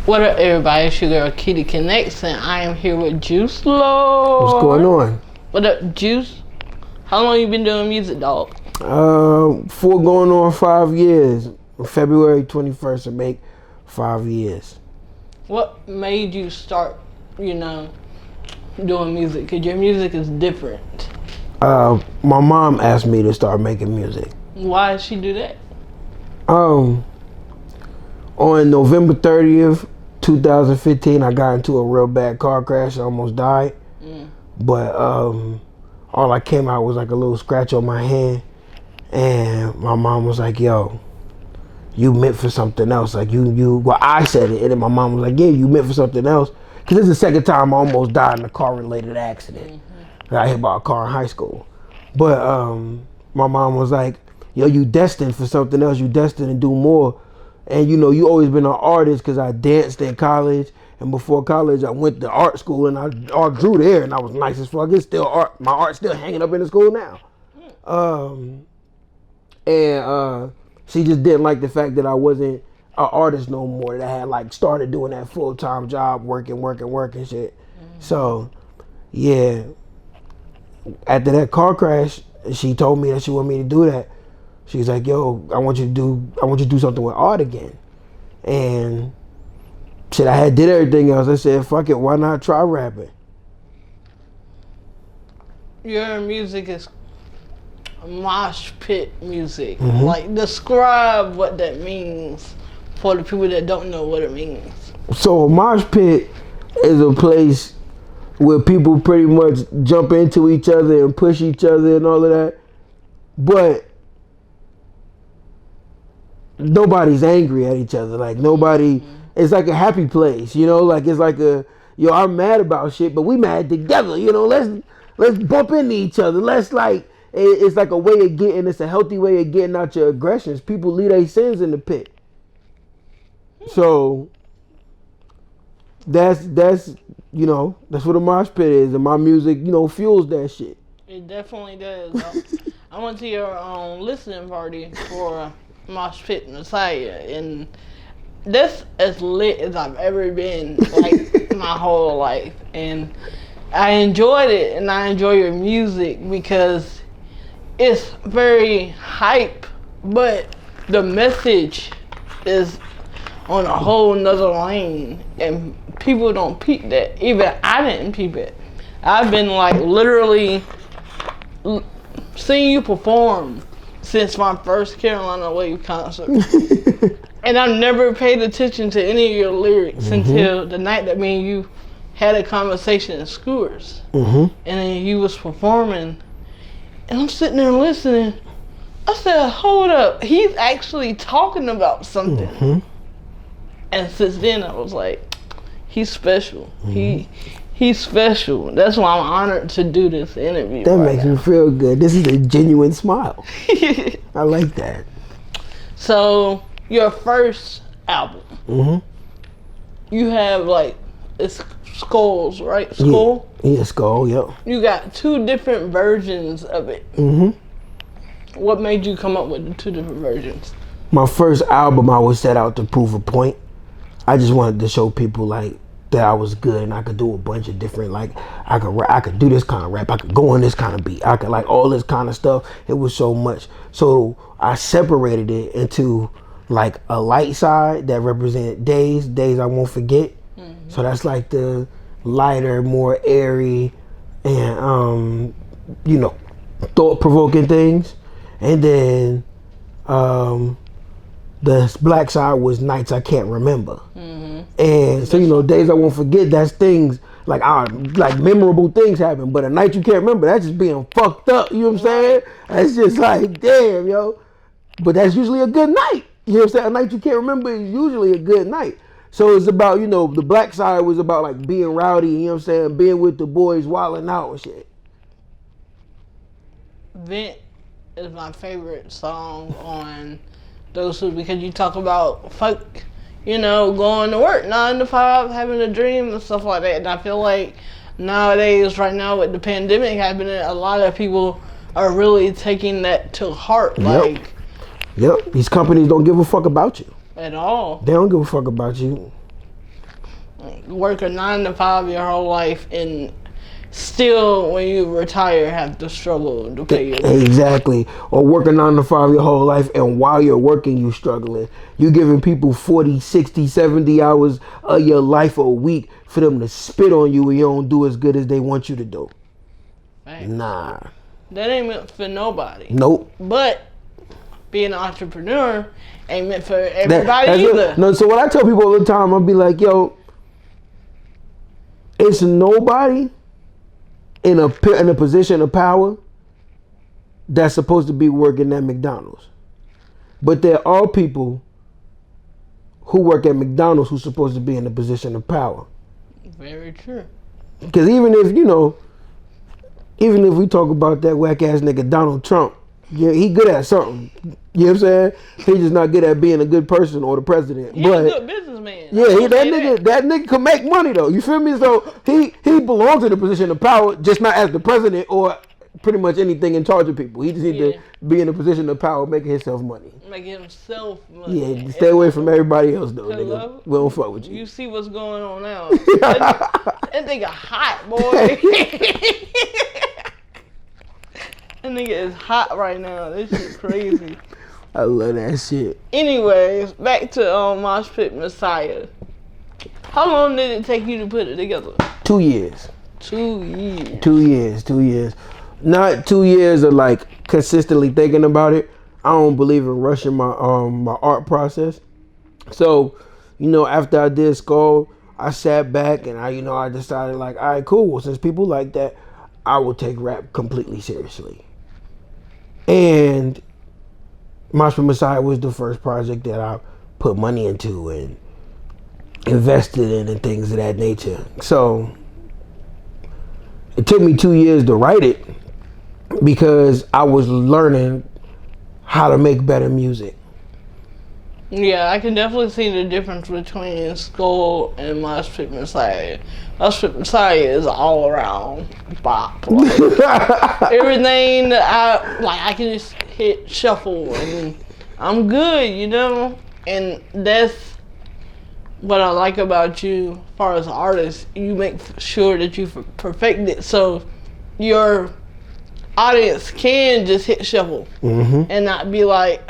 What up, everybody? It's your girl Kitty Connects, and I am here with Jooselord. What's going on? What up, Juice? How long you been doing music, dog? 4 going on 5 years. February 21st will make 5 years. What made you start, doing music? Because your music is different. My mom asked me to start making music. Why did she do that? On November 30th, 2015, I got into a real bad car crash. I almost died. But all I came out was like a little scratch on my hand. And my mom was like, yo, you meant for something else. Like well, I said it. And then my mom was like, yeah, you meant for something else. Because this is the second time I almost died in a car-related accident. I got hit by a car in high school. But my mom was like, yo, you destined for something else. You destined to do more. And you always been an artist because I danced in college. And before college, I went to art school and I drew there and I was nice as fuck. It's still art. My art's still hanging up in the school now. And she just didn't like the fact that I wasn't an artist no more. That I had like started doing that full-time job, working shit. So, yeah. After that car crash, she told me that she wanted me to do that. She's like, yo, I want you to do something with art again. And shit, I had did everything else. I said, fuck it, why not try rapping? Your music is mosh pit music. Like, describe what that means for the people that don't know what it means. So a mosh pit is a place where people pretty much jump into each other and push each other and all of that. But nobody's angry at each other. Like nobody, it's like a happy place, like it's like I'm mad about shit, but we mad together, let's bump into each other. Let's it's like a way of it's a healthy way of getting out your aggressions. People leave their sins in the pit. So that's what a mosh pit is, and my music, fuels that shit. It definitely does. I went to your listening party for Moshpit Messiah, and that's as lit as I've ever been, like my whole life. And I enjoyed it, and I enjoy your music because it's very hype, but the message is on a whole nother lane, and people don't peep that. Even I didn't peep it. I've been like literally seeing you perform since my first Carolina Wave concert. And I've never paid attention to any of your lyrics until the night that me and you had a conversation in Skewers. And then you was performing, and I'm sitting there listening. I said, hold up, he's actually talking about something. And since then I was like, he's special. He's special. That's why I'm honored to do this interview. That makes me feel good. This is a genuine smile. I like that. So, your first album, you have it's Skulls, right? Skull? Yeah, Skull, yep. You got 2 different versions of it. What made you come up with the 2 different versions? My first album, I was set out to prove a point. I just wanted to show people that I was good and I could do a bunch of different, I could do this kind of rap, I could go on this kind of beat, I could all this kind of stuff. It was so much. So I separated it into a light side that represented days I won't forget. So that's the lighter, more airy and thought-provoking things. And then the black side was nights I can't remember. And so, days I won't forget, that's things memorable things happen. But a night you can't remember, that's just being fucked up. You know what I'm saying? That's just damn, yo. But that's usually a good night. You know what I'm saying? A night you can't remember is usually a good night. So it's about, the black side was about being rowdy, you know what I'm saying? Being with the boys, wilding out and shit. Vent is my favorite song on those 2 because you talk about fuck, going to work 9 to 5, having a dream and stuff like that. And I feel like nowadays, right now with the pandemic happening, a lot of people are really taking that to heart. Yep. These companies don't give a fuck about you. At all. They don't give a fuck about you. Work a 9 to 5 your whole life and still, when you retire, have to struggle to pay your bills. Exactly. Or work a 9 to 5 your whole life, and while you're working, you struggling. You giving people 40, 60, 70 hours of your life a week for them to spit on you and you don't do as good as they want you to do. Right. Nah. That ain't meant for nobody. Nope. But being an entrepreneur ain't meant for everybody either. No, so what I tell people all the time, I'll be like, yo, it's nobody in a position of power that's supposed to be working at McDonald's. But there are people who work at McDonald's who's supposed to be in a position of power. Very true. Because even if we talk about that whack ass nigga Donald Trump, yeah, he good at something. You know what I'm saying? He just not good at being a good person or the president. He's a good businessman. Yeah, that nigga can make money though. You feel me? So he belongs in a position of power, just not as the president or pretty much anything in charge of people. He just need to be in a position of power, making himself money. Making himself money. Yeah, stay away from everybody else though, nigga. We don't fuck with you. You see what's going on now. That nigga hot, boy. That nigga is hot right now. This shit crazy. I love that shit. Anyways, back to Moshpit Messiah. How long did it take you to put it together? 2 years. 2 years. 2 years. 2 years. Not 2 years of like consistently thinking about it. I don't believe in rushing my my art process. So, after I did Skull, I sat back and I decided like, all right, cool. Well, since people like that, I will take rap completely seriously. And Moshpit Messiah was the first project that I put money into and invested in and things of that nature. So it took me 2 years to write it because I was learning how to make better music. Yeah, I can definitely see the difference between Skull and Moshpit Messiah. Moshpit Messiah is all around bop. Like, everything that I can just hit shuffle and I'm good, And that's what I like about you as far as an artist. You make sure that you perfect it so your audience can just hit shuffle and not be like,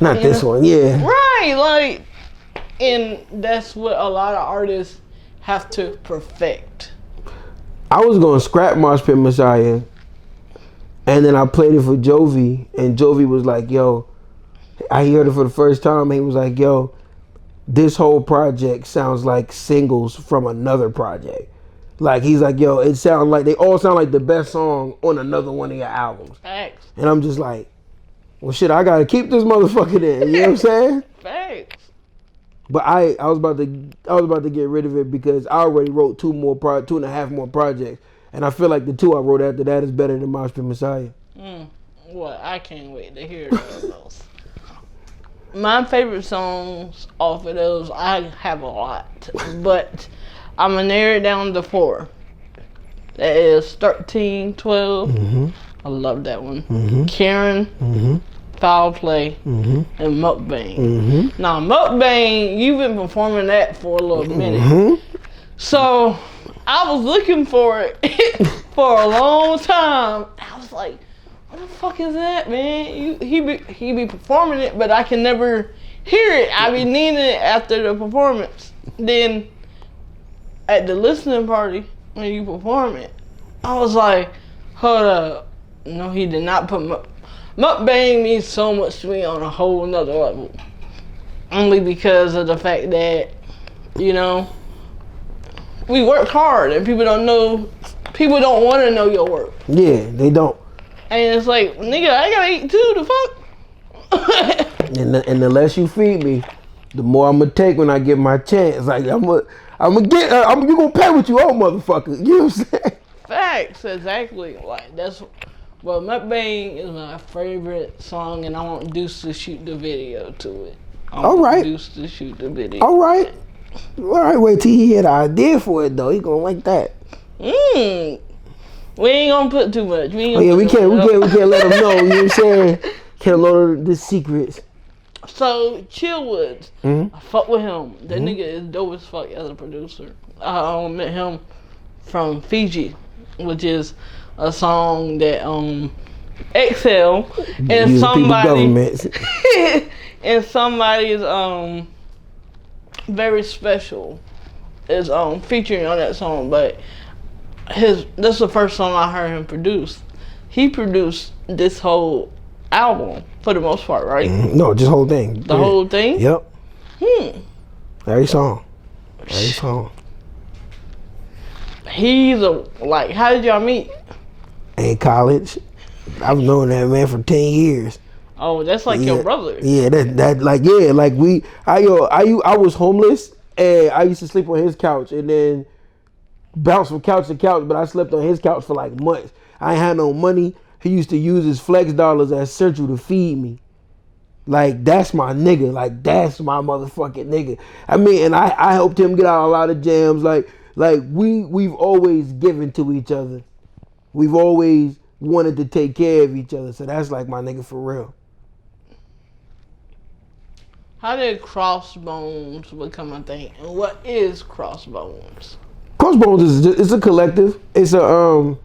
not this one, yeah. Right, and that's what a lot of artists have to perfect. I was gonna scrap Moshpit Messiah, and then I played it for Jovi, and Jovi was like, yo, I heard it for the first time, and he was like, yo, this whole project sounds like singles from another project. Like, he's like, yo, they all sound like the best song on another one of your albums. Facts. And I'm just like, well, shit, I gotta keep this motherfucker in. You know what I'm saying? Facts. But I was about to get rid of it because I already wrote 2.5 more projects, and I feel like the 2 I wrote after that is better than Moshpit Messiah. Well, I can't wait to hear those. My favorite songs off of those, I have a lot, but I'm gonna narrow it down to 4. That is 13, 12. I love that one. Karen, Foul Play, and Mukbang. Now, Mukbang, you've been performing that for a little minute. So, I was looking for it for a long time. I was like, what the fuck is that, man? He be performing it, but I can never hear it. I be needing it after the performance. Then, at the listening party, when you perform it, I was like, hold up. No, he did not put Mukbang means so much to me on a whole nother level. Only because of the fact that, we work hard and people don't want to know your work. Yeah, they don't. And it's like, nigga, I gotta eat too, the fuck? and the less you feed me, the more I'm gonna take when I get my chance. Like, you gonna pay what you owe, motherfucker. You know what I'm saying? Facts, exactly. Like, well, Mukbang is my favorite song, and I want Deuce to shoot the video to it. All right. Deuce to shoot the video. All right. Wait till he had an idea for it, though. He gonna like that. We ain't gonna put too much. We can't let him know. You know what I'm saying? Can't let the secrets. So Chillwoods, I fuck with him. That nigga is dope as fuck as a producer. I met him from Fiji, which is a song that Exhale and somebody and somebody's very special is featuring on that song. But that's the first song I heard him produce. He produced this whole album for the most part, right? No, just whole thing. The whole thing? Yep. Every song. He's how did y'all meet? In college. I've known that man for 10 years. Oh, that's like your brother. Yeah, I was homeless and I used to sleep on his couch and then bounce from couch to couch, but I slept on his couch for like months. I ain't had no money. He used to use his flex dollars as Central to feed me. Like, that's my nigga. Like, that's my motherfucking nigga. I mean, and I helped him get out a lot of jams. Like we've always given to each other. We've always wanted to take care of each other. So that's like my nigga for real. How did Crossbones become a thing? And what is Crossbones? Crossbones is a collective. It's you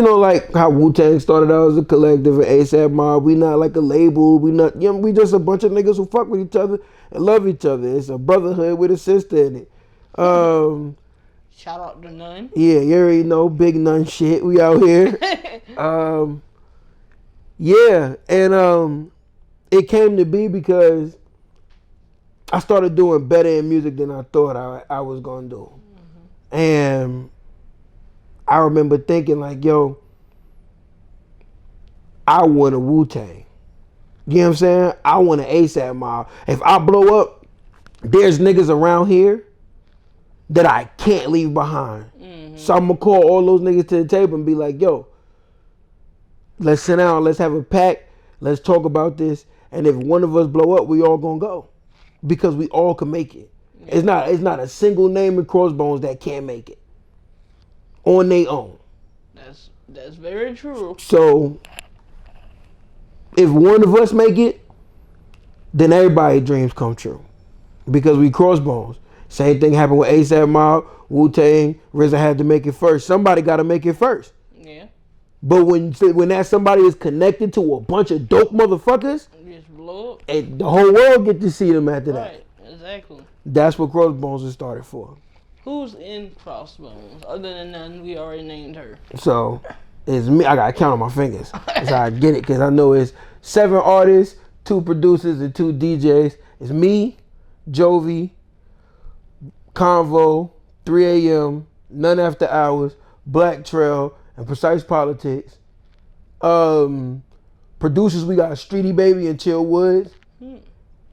know, like how Wu-Tang started out as a collective, an ASAP Mob. We not like a label. We not, you know, we just a bunch of niggas who fuck with each other and love each other. It's a brotherhood with a sister in it. Shout out to None. Yeah, you already know, big None shit. We out here. Yeah, and it came to be because I started doing better in music than I thought I was gonna do, and I remember thinking like, yo, I want a Wu-Tang. You know what I'm saying? I want an ASAP Mob. If I blow up, there's niggas around here that I can't leave behind. So I'm gonna call all those niggas to the table and be like, yo, let's sit down, let's have a pack, let's talk about this. And if one of us blow up, we all gonna go. Because we all can make it. It's not a single name in Crossbones that can't make it. On their own. That's very true. So if one of us make it, then everybody's dreams come true. Because we Crossbones. Same thing happened with ASAP Mob, Wu-Tang, RZA had to make it first. Somebody gotta make it first. Yeah. But when that somebody is connected to a bunch of dope motherfuckers, you just blow up. And the whole world get to see them after that. Right, exactly. That's what Crossbones was started for. Who's in Crossbones other than None? We already named her. So it's me. I gotta count on my fingers. That's how I get it, because I know it's 7 artists, 2 producers, and 2 DJs. It's me, Jovi, Convo, 3 a.m., None After Hours, Black Trail, and Precise Politics. Producers, we got Streety Baby and Chill Woods.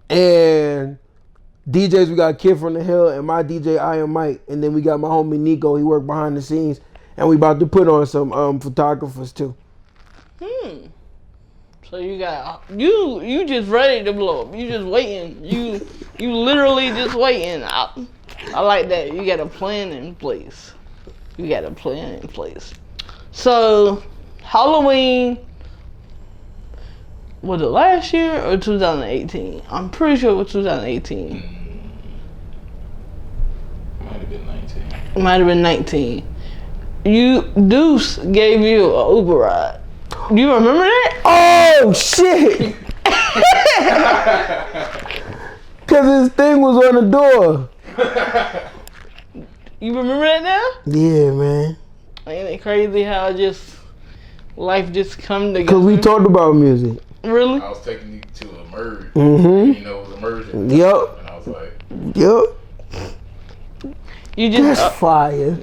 And DJs, we got Kid from the Hill and my DJ I Am Mike. And then we got my homie Nico, he worked behind the scenes. And we about to put on some photographers too. So you got you just ready to blow up. You just waiting. You literally just waiting. I like that. You got a plan in place. So Halloween, was it last year or 2018? I'm pretty sure it was 2018. Might have been 19. Deuce gave you an Uber ride. Do you remember that? Oh shit! Cause his thing was on the door. You remember that now? Yeah, man. Ain't it crazy how life just come together? Cause we talked about music. Really? I was taking you to a merge. You know, it was a merge. Yep. And I was like, yep. You just That's fire.